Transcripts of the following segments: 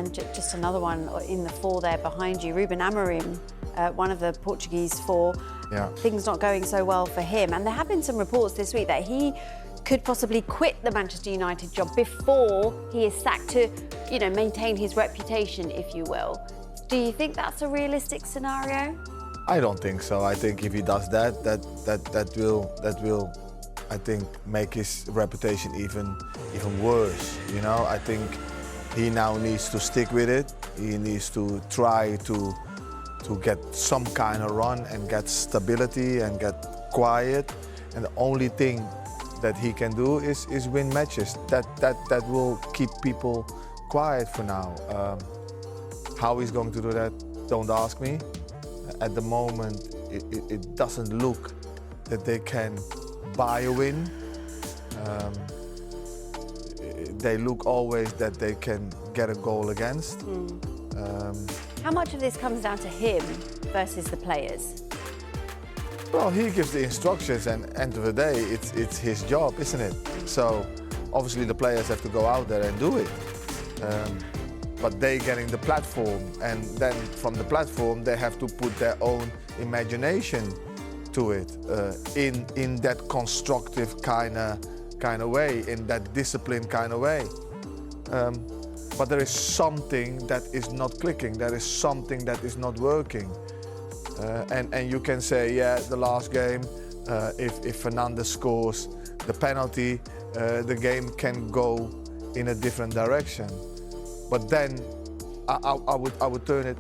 and just another one in the four there behind you, Ruben Amorim, one of the Portuguese four. Yeah. Things not going so well for him. And there have been some reports this week that he could possibly quit the Manchester United job before he is sacked to, maintain his reputation, if you will. Do you think that's a realistic scenario? I don't think so. I think if he does that will, I think, make his reputation even worse. I think he now needs to stick with it. He needs to try to get some kind of run and get stability and get quiet. And the only thing that he can do is win matches. That will keep people quiet for now. How he's going to do that, don't ask me. At the moment, it doesn't look that they can buy a win. They look always that they can get a goal against. How much of this comes down to him versus the players? Well, he gives the instructions, and end of the day, it's his job, isn't it? So obviously the players have to go out there and do it. But they getting the platform, and then from the platform they have to put their own imagination to it in that constructive kind of way, in that disciplined kind of way. But there is something that is not clicking. There is something that is not working. And you can say, yeah, the last game, if Fernandes scores the penalty, the game can go in a different direction. But then I would turn it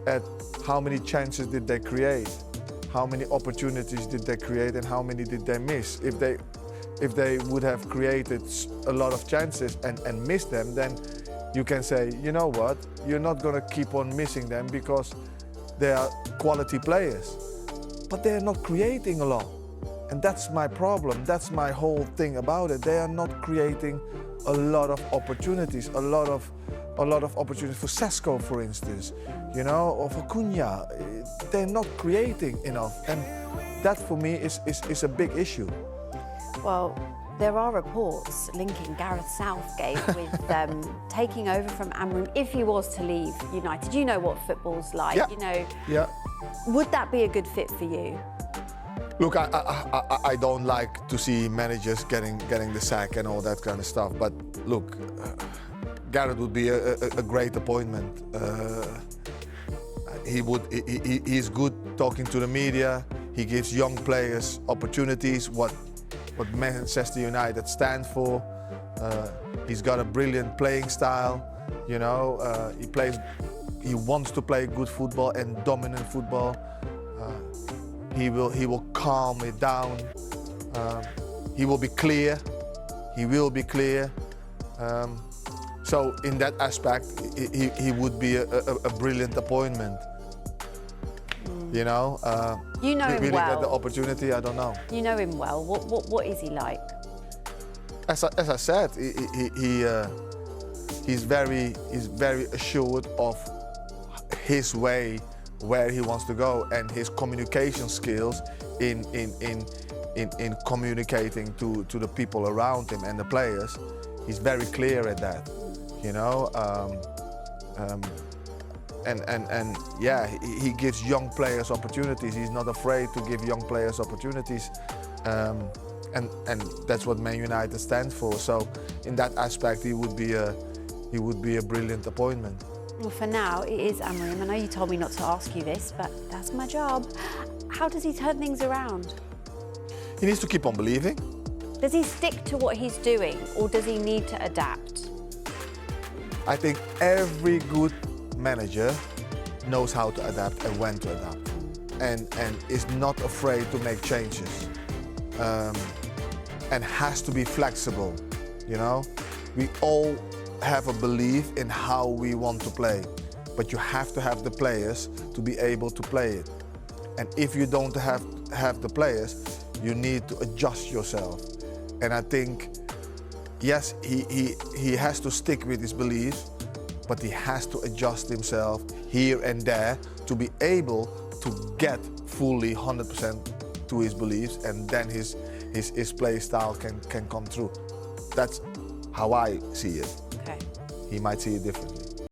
at how many chances did they create, how many opportunities did they create, and how many did they miss. If they would have created a lot of chances and missed them, then you can say, you know what, you're not going to keep on missing them because they are quality players. But they're not creating a lot. And that's my problem. That's my whole thing about it. They are not creating a lot of opportunities, a lot of opportunities for Sesko, for instance, or for Cunha. They're not creating enough. And that for me is a big issue. Well, there are reports linking Gareth Southgate with taking over from Amorim if he was to leave United. You know what football's like, Yeah. Yeah. Would that be a good fit for you? Look, I don't like to see managers getting the sack and all that kind of stuff. But look, Gareth would be a great appointment. He's good talking to the media. He gives young players opportunities. What Manchester United stand for. He's got a brilliant playing style. He wants to play good football and dominant football. He will calm it down. He will be clear. He will be clear. So in that aspect, he would be a brilliant appointment. You know him really well. Get the opportunity, I don't know. You know him well. What is he like? As I said, he's very assured of his way, where he wants to go, and his communication skills in communicating to the people around him and the players. He's very clear at that, And yeah, he gives young players opportunities. He's not afraid to give young players opportunities, and that's what Man United stands for. So in that aspect, he would be a brilliant appointment. Well, for now, it is Amorim. I know you told me not to ask you this, but that's my job. How does he turn things around? He needs to keep on believing. Does he stick to what he's doing, or does he need to adapt? I think every good manager knows how to adapt and when to adapt, and is not afraid to make changes, and has to be flexible. We all have a belief in how we want to play, but you have to have the players to be able to play it. And if you don't have the players, you need to adjust yourself. And I think, yes, he has to stick with his beliefs, but he has to adjust himself here and there to be able to get fully 100% to his beliefs, and then his play style can come through. That's how I see it. Okay. He might see it differently.